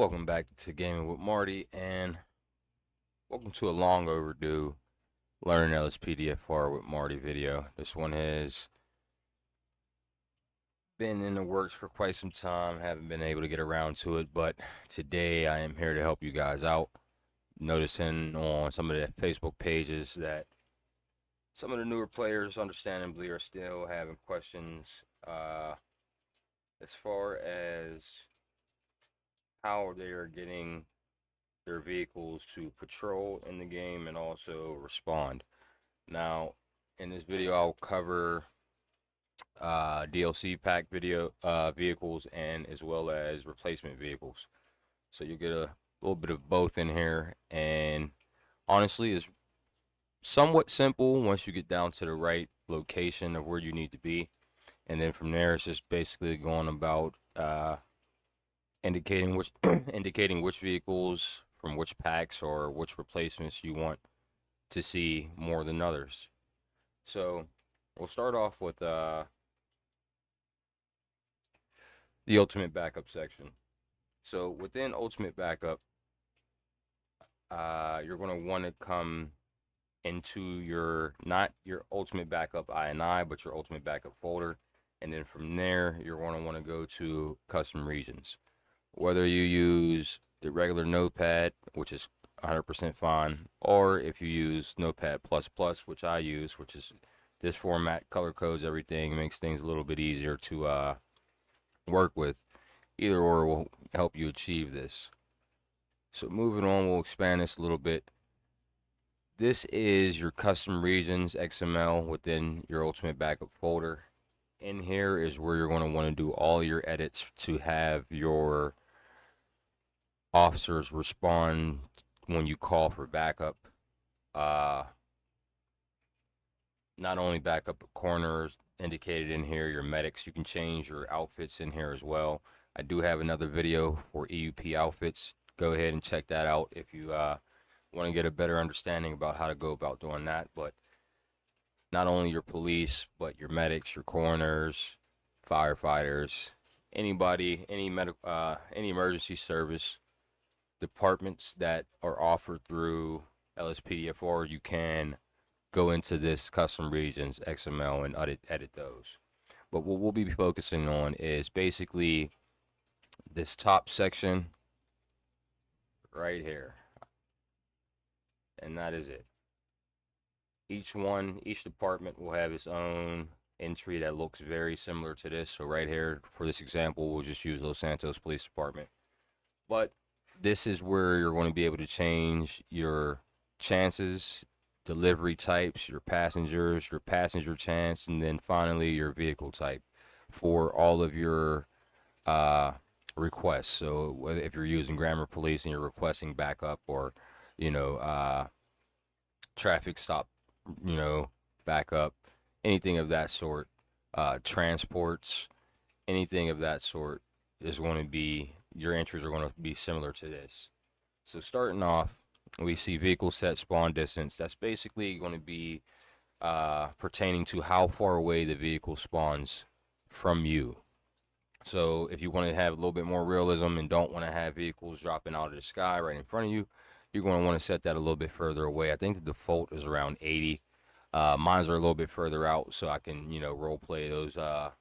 Welcome back to Gaming with Marty, and welcome to a long overdue Learning LSPDFR with Marty video. This one has been in the works for quite some time, haven't been able to get around to it, but today I am here to help you guys out. Noticing on some of the Facebook pages that some of the newer players, understandably, are still having questions as far as how they are getting their vehicles to patrol in the game and also respond. Now, in this video, I'll cover DLC pack vehicles and as well as replacement vehicles. So you'll get a little bit of both in here, and honestly, it's somewhat simple once you get down to the right location of where you need to be, and then from there, it's just basically going about indicating which indicating which vehicles from which packs or which replacements you want to see more than others. So we'll start off with the ultimate backup section. So within ultimate backup, you're going to want to come into your not your ultimate backup INI, but your ultimate backup folder, and then from there you're going to want to go to custom regions. Whether you use the regular Notepad, which is 100% fine, or if you use Notepad++, which I use, which is this format, color codes everything, makes things a little bit easier to work with. Either or will help you achieve this. So moving on, we'll expand this a little bit. This is your custom regions XML within your ultimate backup folder. In here is where you're going to want to do all your edits to have your officers respond when you call for backup. Uh, Not only backup coroners indicated in here, your medics, you can change your outfits in here as well. I do have another video for EUP outfits. Go ahead and check that out if you want to get a better understanding about how to go about doing that. But not only your police, but your medics, your coroners, firefighters, anybody, any emergency service departments that are offered through LSPDFR, you can go into this custom regions XML and edit those. But what we'll be focusing on is basically this top section right here, and that is it. Each department will have its own entry that looks very similar to this. So right here, for this example, we'll just use Los Santos Police Department. But this is where you're going to be able to change your chances, delivery types, your passenger chance, and then finally your vehicle type for all of your uh, requests. So whether if you're using grammar police and you're requesting backup, or you know traffic stop, backup, anything of that sort, transports, anything of that sort is going to be your entries are going to be similar to this. So starting off, we see vehicle set spawn distance. That's basically going to be pertaining to how far away the vehicle spawns from you. So if you want to have a little bit more realism and don't want to have vehicles dropping out of the sky right in front of you, you're going to want to set that a little bit further away. I think the default is around 80. Mine's are a little bit further out, so I can, role play those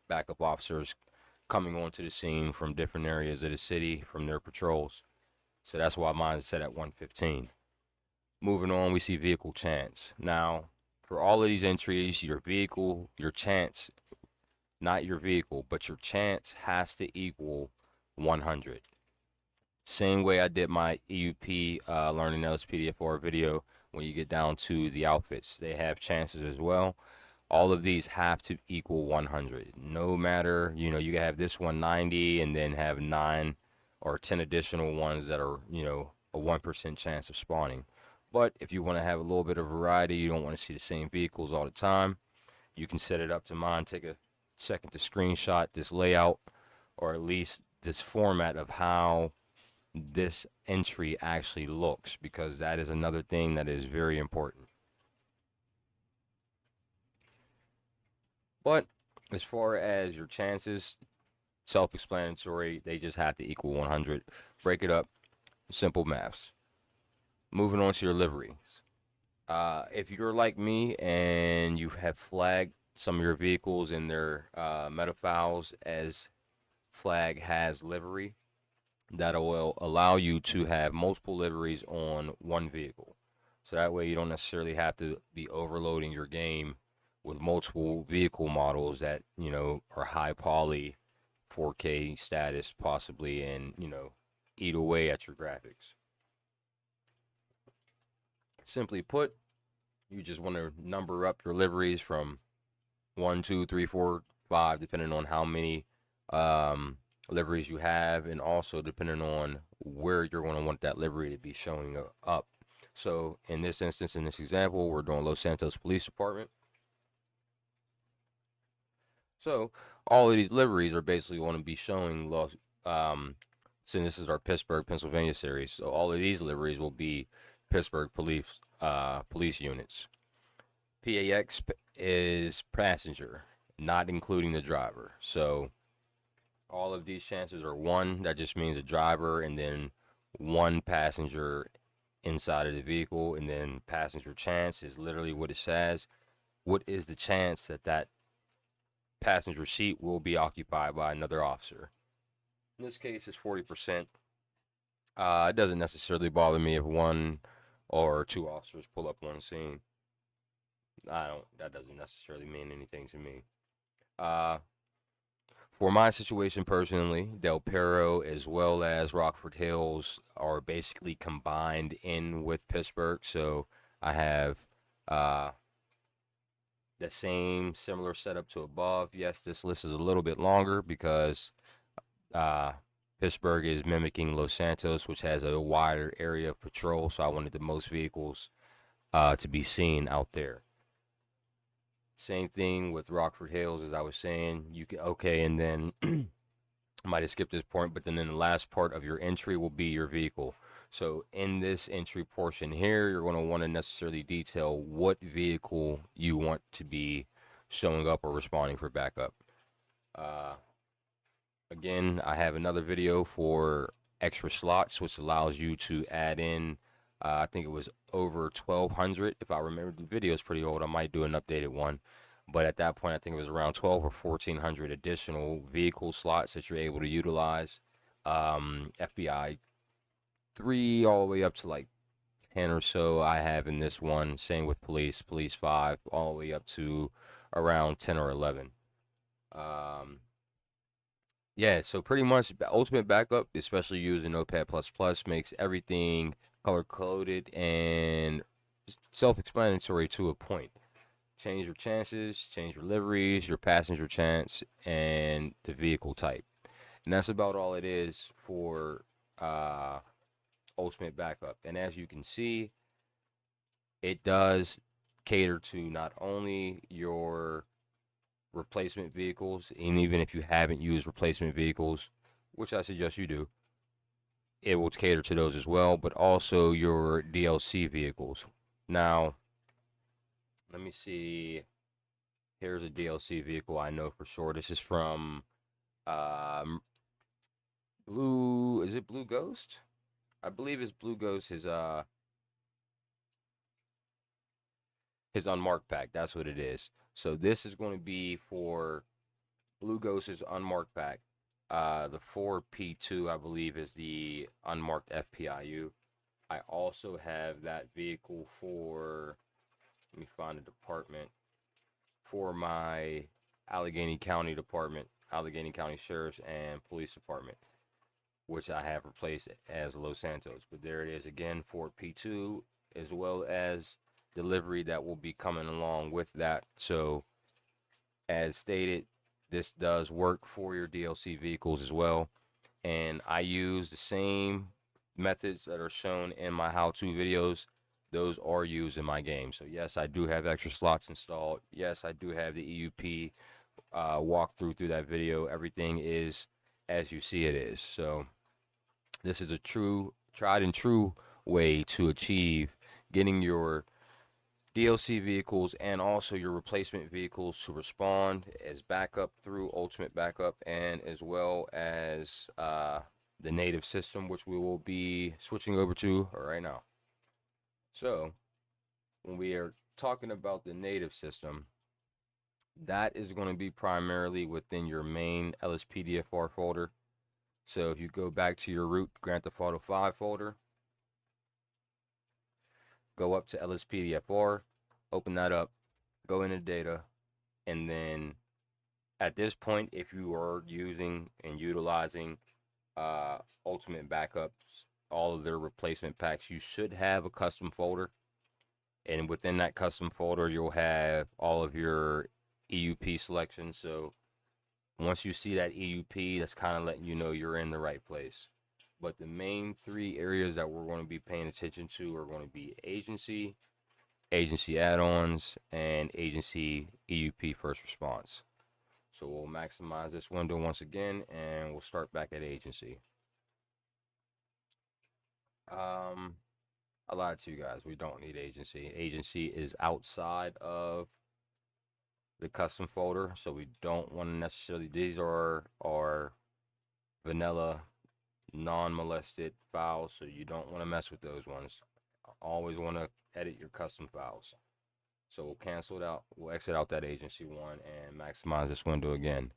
backup officers coming onto the scene from different areas of the city from their patrols. So that's why mine's set at 115. Moving on, we see vehicle chance. Now, for all of these entries, your vehicle, your chance, not your vehicle, but your chance has to equal 100. Same way I did my EUP learning LSPDFR video. When you get down to the outfits, they have chances as well. All of these have to equal 100. No matter, you can have this one 90 and then have 9 or 10 additional ones that are, a 1% chance of spawning. But if you want to have a little bit of variety, you don't want to see the same vehicles all the time, you can set it up to mine. Take a second to screenshot this layout, or at least this format of how this entry actually looks, because that is another thing that is very important. But as far as your chances, self-explanatory. They just have to equal 100. Break it up. Simple maths. Moving on to your liveries. If you're like me and you have flagged some of your vehicles in their meta files as flag has livery, that will allow you to have multiple liveries on one vehicle. So that way you don't necessarily have to be overloading your game with multiple vehicle models that, are high poly, 4K status possibly, and, eat away at your graphics. Simply put, you just want to number up your liveries from 1, 2, 3, 4, 5, depending on how many liveries you have, and also depending on where you're going to want that livery to be showing up. So in this instance, in this example, we're doing Los Santos Police Department. So all of these liveries are basically going to be showing since this is our Pittsburgh, Pennsylvania series. So all of these liveries will be Pittsburgh police units. PAX is passenger, not including the driver. So all of these chances are 1. That just means a driver, and then 1 passenger inside of the vehicle. And then passenger chance is literally what it says. What is the chance that that passenger seat will be occupied by another officer? In this case, it's 40%. It doesn't necessarily bother me if 1 or 2 officers pull up on scene. That doesn't necessarily mean anything to me. For my situation personally, Del Perro as well as Rockford Hills are basically combined in with Pittsburgh. So I have the same similar setup to above. Yes, this list is a little bit longer because Pittsburgh is mimicking Los Santos, which has a wider area of patrol. So I wanted the most vehicles to be seen out there. Same thing with Rockford Hills, as I was saying. You can and then I might have skipped this point, but then in the last part of your entry will be your vehicle. So in this entry portion here, you're going to want to necessarily detail what vehicle you want to be showing up or responding for backup. Again, I have another video for extra slots, which allows you to add in, I think it was over 1,200. If I remember, the video is pretty old. I might do an updated one. But at that point, I think it was around 12 or 1,400 additional vehicle slots that you're able to utilize. FBI 3 all the way up to like 10 or so I have in this one. Same with police 5 all the way up to around 10 or 11. Yeah, so pretty much Ultimate Backup, especially using Notepad++, makes everything color-coded and self-explanatory to a point. Change your chances, change your liveries, your passenger chance, and the vehicle type. And that's about all it is for Ultimate Backup. And as you can see, it does cater to not only your replacement vehicles, and even if you haven't used replacement vehicles, which I suggest you do, it will cater to those as well, but also your DLC vehicles. Now, let me see. Here's a DLC vehicle I know for sure. This is from Blue. Is it Blue Ghost? I believe it's Blue Ghost. His unmarked pack. That's what it is. So this is going to be for Blue Ghost's unmarked pack. The 4P2, I believe, is the unmarked FPIU. I also have that vehicle for, let me find a department, for my Allegheny County Department, Allegheny County Sheriff's and Police Department, which I have replaced as Los Santos. But there it is again, 4P2, as well as delivery that will be coming along with that. So, as stated, this does work for your DLC vehicles as well. And I use the same methods that are shown in my how-to videos. Those are used in my game. So yes, I do have extra slots installed. Yes, I do have the EUP walkthrough through that video. Everything is as you see it is. So this is a true, tried and true way to achieve getting your DLC vehicles and also your replacement vehicles to respond as backup through ultimate backup, and as well as the native system, which we will be switching over to right now. So when we are talking about the native system, that is going to be primarily within your main LSPDFR folder. So if you go back to your root Grand Theft Auto 5 folder, go up to LSPDFR, open that up, go into data, and then at this point, if you are using and utilizing Ultimate Backups, all of their replacement packs, you should have a custom folder. And within that custom folder, you'll have all of your EUP selections. So once you see that EUP, that's kind of letting you know you're in the right place. But the main three areas that we're going to be paying attention to are going to be agency, agency add-ons, and agency EUP first response. So we'll maximize this window once again, and we'll start back at agency. I lied to you guys. We don't need agency. Agency is outside of the custom folder, so we don't want to necessarily. These are our vanilla, non-molested files, so you don't want to mess with those ones. Always want to edit your custom files. So we'll cancel it out. We'll exit out that agency one and maximize this window again.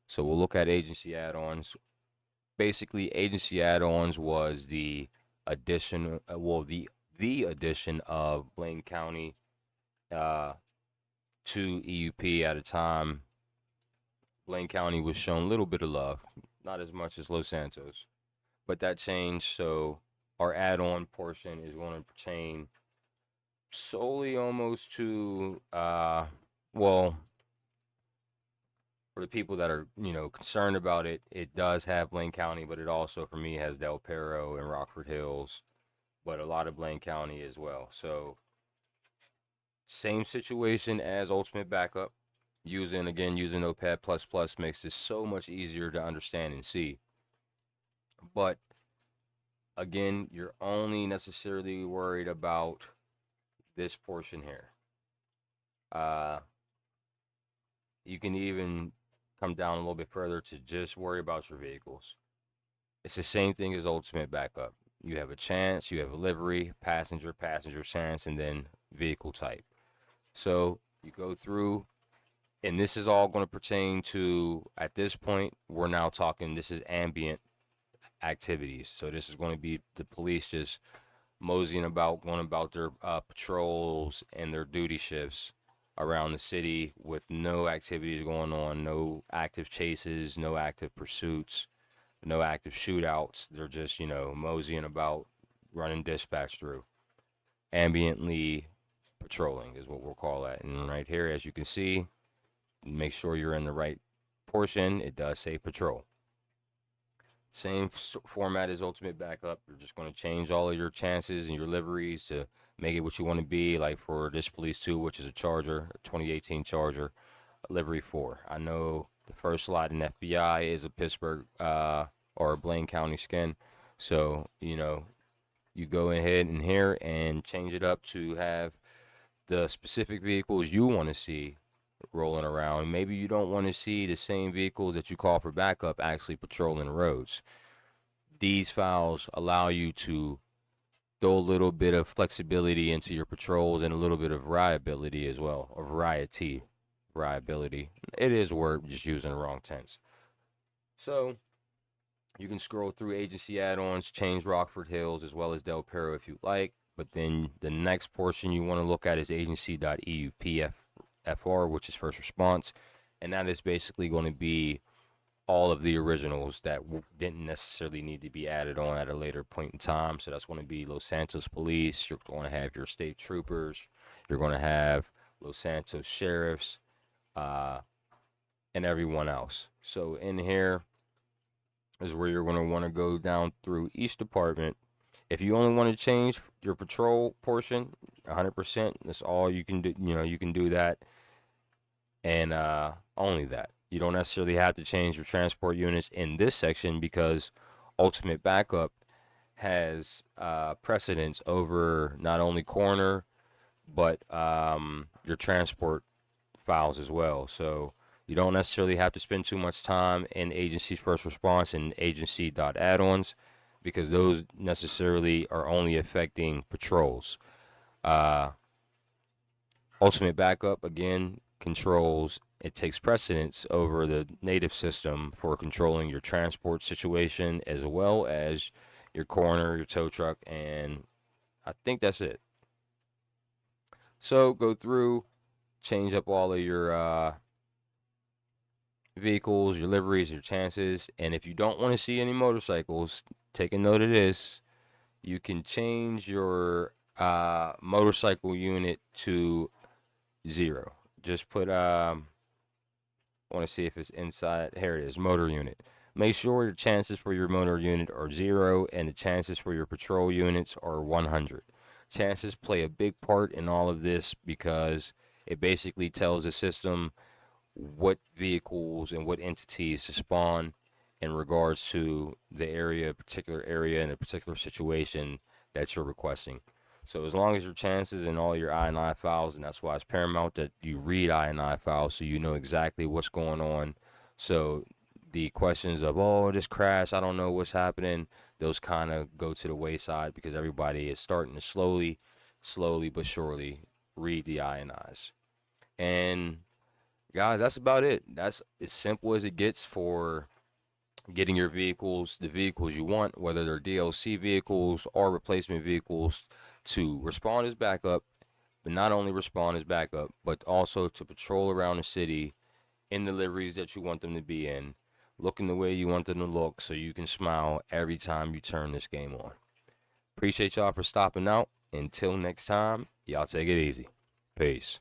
So we'll look at agency add-ons. Basically, agency add-ons was the addition, the addition of Blaine County to EUP at a time. Blaine County was shown a little bit of love, not as much as Los Santos, but that changed. So our add-on portion is going to pertain solely almost to well, for the people that are, concerned about it, it does have Blaine County, but it also, for me, has Del Perro and Rockford Hills, but a lot of Blaine County as well. So same situation as Ultimate Backup. Using Notepad++ makes this so much easier to understand and see. But again, you're only necessarily worried about this portion here. You can even come down a little bit further to just worry about your vehicles. It's the same thing as Ultimate Backup. You have a chance, you have a livery, passenger chance, and then vehicle type. So you go through, and this is all going to pertain to, at this point, we're now talking, this is ambient activities. So this is going to be the police just moseying about, going about their patrols and their duty shifts around the city with no activities going on, no active chases, no active pursuits, no active shootouts. They're just, moseying about, running dispatch through. Ambiently patrolling is what we'll call that. And right here, as you can see, make sure you're in the right portion. It does say patrol. Same format as Ultimate Backup. You're just going to change all of your chances and your liveries to make it what you want to be. Like for this Police 2, which is a Charger, a 2018 Charger, livery 4. I know the first slot in FBI is a Pittsburgh or a Blaine County skin. So, you go ahead in here and change it up to have the specific vehicles you want to see rolling around. Maybe you don't want to see the same vehicles that you call for backup actually patrolling the roads. These files allow you to throw a little bit of flexibility into your patrols and a little bit of variability as well, or variability. It is a word, just using the wrong tense. So you can scroll through agency add-ons, change Rockford Hills as well as Del Perro if you like. But then the next portion you want to look at is agency.eupfr, which is first response. And that is basically going to be all of the originals that didn't necessarily need to be added on at a later point in time. So that's going to be Los Santos Police. You're going to have your state troopers. You're going to have Los Santos sheriffs, and everyone else. So in here is where you're going to want to go down through each department. If you only want to change your patrol portion 100%, that's all you can do. You can do that, and only that. You don't necessarily have to change your transport units in this section because Ultimate Backup has precedence over not only coroner, but your transport files as well. So you don't necessarily have to spend too much time in agency's first response and agency.add-ons because those necessarily are only affecting patrols. Uh, Ultimate backup again controls it takes precedence over the native system for controlling your transport situation as well as your coroner, your tow truck, and I think that's it. So go through, change up all of your vehicles, your liveries, your chances, and if you don't want to see any motorcycles, take a note of this. You can change your motorcycle unit to 0. Just put I want to see if it's inside. Here it is, motor unit. Make sure your chances for your motor unit are 0 and the chances for your patrol units are 100. Chances play a big part in all of this because it basically tells the system what vehicles and what entities to spawn in regards to the area, particular area, in a particular situation that you're requesting. So as long as your chances in all your INI files, and that's why it's paramount that you read INI files so you know exactly what's going on. So the questions of, oh, this crash, I don't know what's happening, those kind of go to the wayside because everybody is starting to slowly but surely read the INIs. And guys, that's about it. That's as simple as it gets for getting your vehicles, the vehicles you want, whether they're DLC vehicles or replacement vehicles, to respond as backup, but not only respond as backup, but also to patrol around the city in the liveries that you want them to be in, looking the way you want them to look so you can smile every time you turn this game on. Appreciate y'all for stopping out. Until next time, y'all take it easy. Peace.